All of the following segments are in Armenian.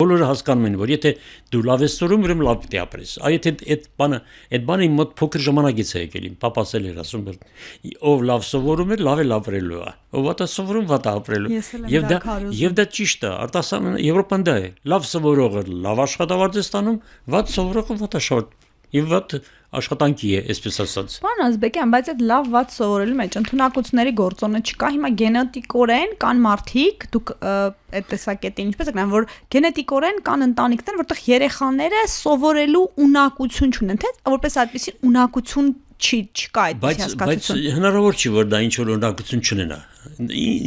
բոլորը հասկանում են, որ եթե դու լավ ես սովորում, ուրեմն լավ պիտի ապրես։ Այ եթե այդ բանը իմ մոտ փոքր ժամանակից է եկել, իմ papaս էլ էր ասում, որ ով լավ սովորում է, լավ էլ ապրելու է։ Ով վատ է սովորում, վատ է ապրելու։ Եվ դա ճիշտ է, արտասահման Եվրոպան դա է։ Լավ սովորողը լավ աշխատավարձ է ստանում, վատ սովորողը վատ աշխատավարձ։ Եվ վատ աշխատանքի է, այսպես ասած։ Պարոն Ազբեկյան, բայց այդ լավ վատ սովորելու մեջ ընդունակությունների գործոնը չկա։ Հիմա գենետիկորեն կան մարդիկ, դուք այդ տեսակետին ինչպես եք նայում, որ գենետիկորեն կան ընտանիքներ, որտեղ երեխաները սովորելու ունակություն չունեն, թե որպես այդպեսի ունակություն չկա այդպես հասկացություն։ Բայց հնարավոր չի, որ դա ինչ որ ունակություն չունենա։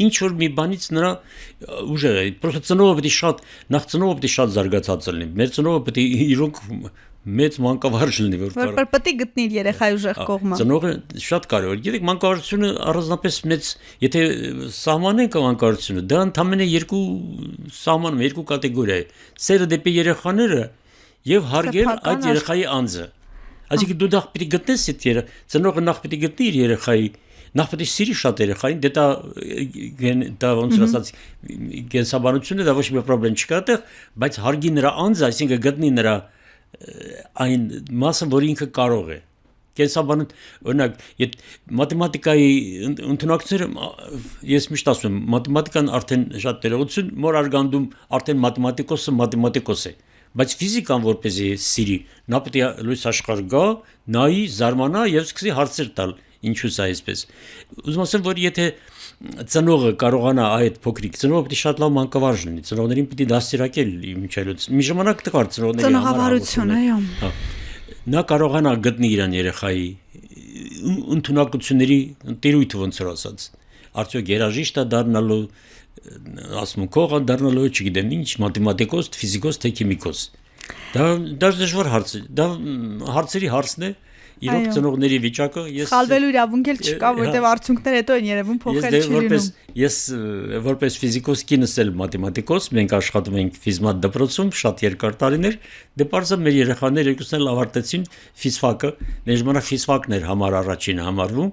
Ինչ որ մի բանից նրա ուժը է, պրոստը ծնողը պետք է շատ զարգացած լինի։ Մեր ծնողը պետք է իրոք մեծ մանկավարժ լինի, որ պետք է գտնի իր երեխայի ուժեղ կողմը։ Ծնողը շատ կարևոր է։ Գիտեք, մանկավարժությունը առանձնապես մեծ, եթե սահմանենք մանկավարժությունը, դա ընդամենը երկու սահմանում, երկու կատեգորիա է։ Սերը դեպի երեխաները եւ հարգել այդ երեխայի անձը։ Այսինքն դու նախ պետք է գտնես այդ ծնողը նախ պետք է գտնի իր երեխայի, նախ պետք է սիրի շատ երեխային, դա ոնց ասած կենսաբանությունը դա ոչ մի խնդրեմ չկա այդտեղ, բայց հարգի նրա անձը, այսինքն գտնի նրա այն մասը, որ ինքը կարող է։ Կենսաբանություն, օրինակ, մաթեմատիկայի ընդունակությունները, ես միշտ ասում եմ, մաթեմատիկան արդեն շատ ներողություն, մոր արգանդում արդեն մաթեմատիկոս է, բայց ֆիզիկան որպեսզի սիրի, նա պետք է լույս աշխարհ գա, նայի, զարմանա եւ սկսի հարցեր տալ, ինչու սա այսպես։ Ուզում ասեմ, որ եթե ծնողը կարողանա այդ փոքրիկ ծնողը պետք է շատ լավ մանկավարժ լինի, ծնողներին պետք է դաստիարակել իմիջիայլոց։ Մի ժամանակ տղար ծնողների ծնողավարություն, այո։ Նա կարողանա գտնի իրան երեխայի ընդունակությունների տիրույթը ոնց որ ասած։ Արդյոք երաժիշտ է դառնալու, ասմունքող է դառնալու, չգիտեմ ինչ, մաթեմատիկոս, ֆիզիկոս, թե քիմիկոս։ Դա դժվար հարց է, դա հարցերի հարցն է։ Իրոք ծնողների վիճակը խալվելու իրավունք էլ չկա, որտեղ արդյունքները հետո են երևում փոխել չի լինում։ Ես որպես ֆիզիկոս կինս էլ մաթեմատիկոս, մենք աշխատում ենք ֆիզմատ դպրոցում շատ երկար տարիներ, դե պարզը մեր երեխաները երկուսն էլ ավարտեցին ֆիզֆակը, մեր ժամանակ ֆիզֆակն էր համար առաջինը համարվում,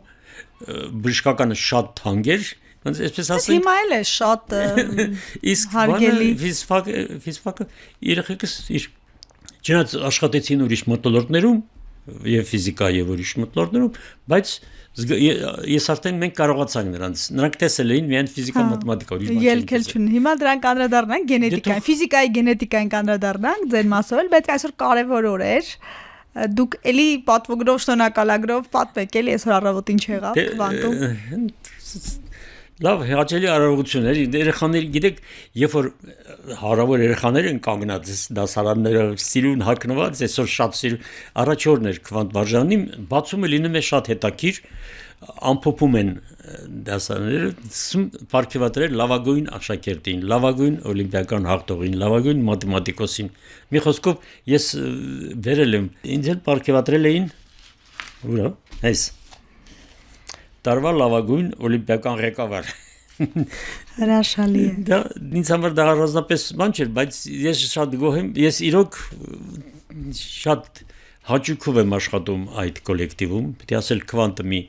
բժշկականը շատ թանկ էր, այսպես ասենք։ Հիմա էլ է շատ հարգելի ֆիզֆակը երեխեքս իր չնայած աշխատեցին ուրիշ մթնոլորտներում եւ ֆիզիկա եւ ուրիշ մթնոլորտներում, բայց ես արդեն մենք կարողացանք նրանք տեսել էին միայն ֆիզիկա, մաթեմատիկա, ուրիշ բան չեն տեսել։ Հիմա դրանք անդրադառնանք գենետիկային, ֆիզիկայի գենետիկային անդրադառնանք ձեր մասով, բայց այսօր կարևոր օր էր։ Դուք էլի պատվոգրով շնորհակալագրով պատմեք էլի այսօր առավոտ ինչ եղավ Քվանտում։ Լավ, հաճելի արարողություններ, երեխաների, գիտեք, երբ որ հարավոր երեխաներ են կանգնած դասարանները սիրուն հագնված, այսօր շատ սիրուն, առաջորդն էր Քվանտ Վարժանին, բացումը լինում է շատ հետաքրքիր, ամփոփում են դասարանները, պարգևատրել լավագույն աշակերտին, լավագույն օլիմպիական հաղթողին, լավագույն մաթեմատիկոսին։ Մի խոսքով ես վերել եմ, ինձ էլ պարգևատրել էին, ուրա, այս տարվա լավագույն օլիմպիական ղեկավար։ Հրաշալի է։ Դա ինձ համար դա առանձնապես բան չէր, բայց ես շատ գոհ եմ, ես իրոք շատ հաճույքով եմ աշխատում այդ կոլեկտիվում, պետք է ասել Քվանտը մի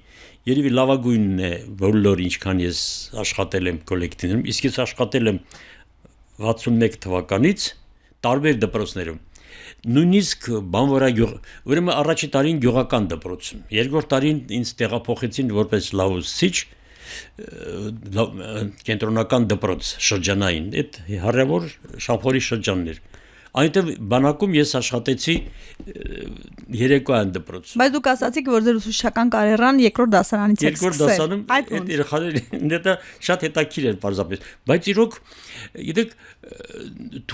երևի լավագույնն է բոլոր ինչքան ես աշխատել եմ կոլեկտիվում, իսկ ես աշխատել եմ 61 թվականից տարբեր դպրոցներում։ Նույնիսկ բանվորագյուղ, ուրեմն առաջի տարին գյուղական դպրոցում, երկրորդ տարին ինձ տեղափոխեցին որպես լավուսիչ կենտրոնական դպրոց շրջանային, այդ հարևոր Շամփորի շրջանն էր։ Այնտեղ բանակում ես աշխատեցի երեկոյան դպրոց։ Բայց դուք ասացիք, որ ձեր ուսուցչական կարիերան երկրորդ դասարանից եք սկսել։ Երկրորդ դասարանում այդ երեխաներին դա շատ հետաքրքիր էր պարզապես։ Բայց իրոք, գիտեք,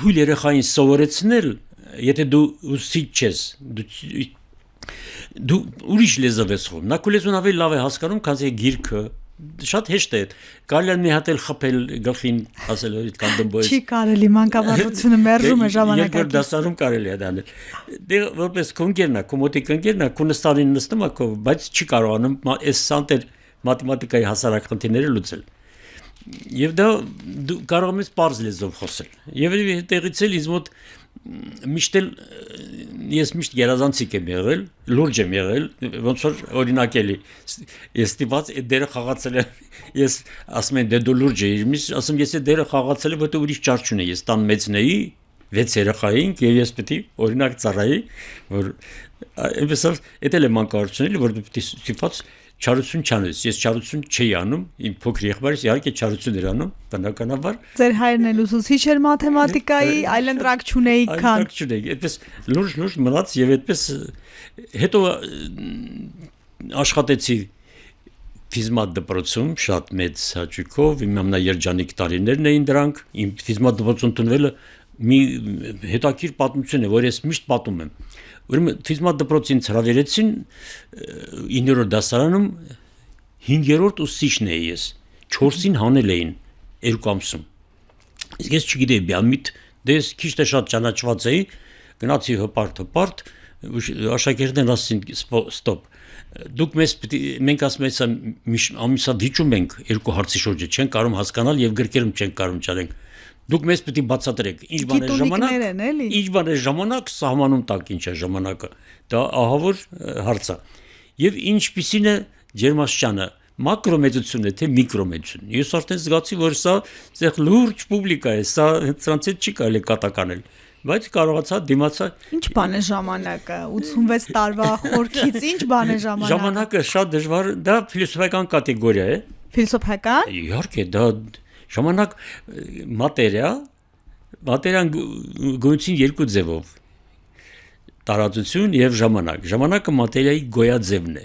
թույլ երեխային սովորեցնել, եթե դու ուսուցիչ ես, դու ուրիշ լեզվ ես խոսում, նա քո լեզուն ավելի լավ է հասկանում, քան գիրքը, շատ հեշտ է, կարելի է մի հատ էլ խփել գլխին, ասել այդ կան դմբոյս։ Չի կարելի, մանկավարժությունը մերժում է ժամանակակից։ Երկրորդ դասարանում կարելի է դանել։ Դե որպես քոնկերնա, կոմոտիկ ընկերնա, քունստանին նստում է, բայց չի կարողանում այս սանտեր մաթեմատիկայի հասարակ խնդիրները լուծել։ Եվ դա դու կարող ես պարզ լեզվով խոսել։ Եվ այդտեղից էլ ինձ մոտ միշտ ես միշտ գերազանցիկ եմ եղել, լուրջ եմ եղել, ոնց որ օրինակ էլի ես ստիպված այդ դերը խաղացել եմ, ես ասում եմ դե դու լուրջ ես, ասում ես այդ դերը խաղացել եմ, որտեղ ուրիշ ճար չունի, ես տան մեծն էի, 6 երեխա էինք եւ ես պետք է օրինակ ծառայի, որ այնպեսով էտել է մանկարությունից, որ դու պետք է ստիպված չարություն չանես։ Ես չարություն չի անում, իմ փոքր եղբայրս իհարկե չարություն էր անում, բնականաբար։ Ձեր հայրն էլ ուսուցիչ էր մաթեմատիկայի, այլընտրանք չունեիք քան։ Այլընտրանք չունեիք, այդպես լուրջ մնաց եւ այդպես հետո աշխատեցի ֆիզմատ դպրոցում շատ մեծ հաճույքով, իմ ամենաերջանիկ տարիներն էին դրանք, իմ ֆիզմատ դպրոցում տունվելը մի հետաքրքիր պատմություն է, որ ես միշտ պատում եմ։ Ուրեմն ֆիզմատ դպրոցին հրավիրեցին 9-րդ դասարանում 5-րդ ուսուցիչն էի ես, 4-ին հանել էին 2 ամսում։ Իսկ ես չգիտեի բյամիտ, դե ես քիչ թե շատ ճանաչված էի, գնացի հպարտ, աշակերտներն ասին ստոպ։ Դուք մենք ասում ենք ամիսա վիճում ենք երկու հարցի շուրջը, չեն կարող հասկանալ եւ գրքերում չեն կարող ճանենք։ Դուք մեզ պետք է բացատրեք, ինչ բան է ժամանակ, սահմանում տակ ինչ է ժամանակը։ Դա ահավոր հարց է։ Եվ ինչպիսին է ջերմաստիճանը, մակրոմեծություն է թե միկրոմեծություն։ Ես արդեն զգացի, որ սա այդտեղ լուրջ պուբլիկա է, սա սրանց հետ չի կարելի կատականել։ Բայց կարողացա դիմացա։ Ինչ բան է ժամանակը 86 տարվա խորքից ինչ բան է ժամանակը։ Ժամանակը շատ դժվար, դա ֆիլոսոֆիական կատեգորիա է։ Ֆիլոսոֆիական։ Իհարկե, դա ժամանակ մատերիան գոյություն երկու ձևով։ Տարածություն եւ ժամանակ։ Ժամանակը մատերիայի գոյաձևն է։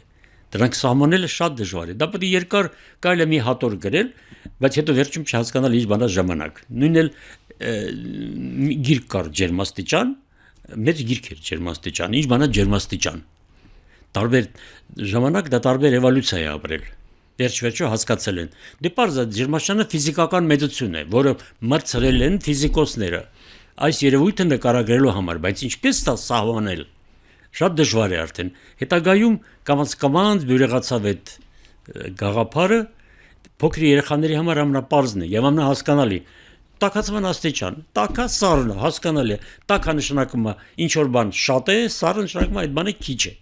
Դրանք սահմանելը շատ դժվար է։ Դա պետք է երկար կարելի է մի հատոր գրել, բայց հետո վերջում չհասկանալ ինչ բան է ժամանակ։ Նույնն էլ գիրք կար ջերմաստիճան, մեծ գիրք էր ջերմաստիճան, ինչ բան է ջերմաստիճան։ Տարբեր ժամանակ դա տարբեր էվոլյուցիա է ապրել։ Վերջ-վերջո հասկացել են։ Դե պարզ է ջերմաստիճանը ֆիզիկական մեծություն է, որը մտցրել են ֆիզիկոսները այս երևույթը նկարագրելու համար, բայց ինչպես դա սահմանել, շատ դժվար է արդեն։ Հետագայում կամաց բյուրեղացավ այդ գաղափարը փոքր երեխաների համար ամենապարզն է եւ ամենահասկանալի։ Տաքացման աստիճան, տաքա սառն հասկանալի է, տաքա նշանակում է ինչ որ բան շատ է, սառը նշանակում է այդ բանը քիչ է։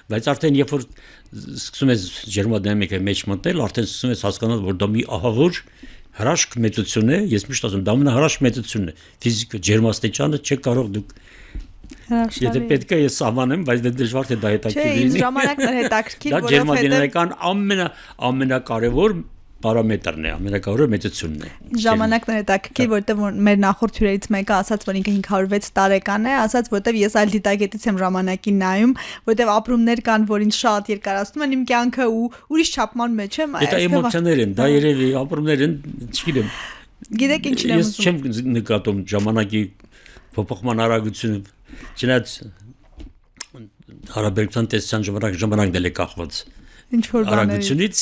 Բայց արդեն երբ որ սկսում ես ջերմադինամիկայի մեջ մտնել, արդեն սկսում ես հասկանալ, որ դա մի ահավոր հրաշք մեծություն է, ես միշտ ասում, դա ամենահրաշք մեծությունն է։ Ֆիզիկա ջերմաստիճանը չի կարող դուք Եթե պետք է ես սահմանեմ, բայց դա դժվար է դա հետաքրքիր լինի։ Չէ, ինձ ժամանակն է հետաքրքիր, որովհետեւ դա ջերմադինամիկան ամենակարևոր պարամետրն է, ամենակարևոր մեծությունն է։ Ժամանակն է հետաքրքիր, որովհետեւ մեր նախորդ հյուրերից մեկը ասաց, որ ինքը 506 տարեկան է, ասաց, որովհետեւ ես այլ դիտակետից եմ ժամանակին նայում, որովհետեւ ապրումներ կան, որ ինձ շատ երկարացնում են իմ կյանքը ու ուրիշ չափման մեջ եմ, Դա էմոցիաներ են, դա երևի ապրումներ են, չգիտեմ։ Գիտեք ինչն եմ ուզում։ Ես չեմ նկատում ժամանակի փոփոխման արագությունը, չնայած հարաբերության տեսության ժամանակն էլ է կախված ինչ որ բաներից։ Արագությունից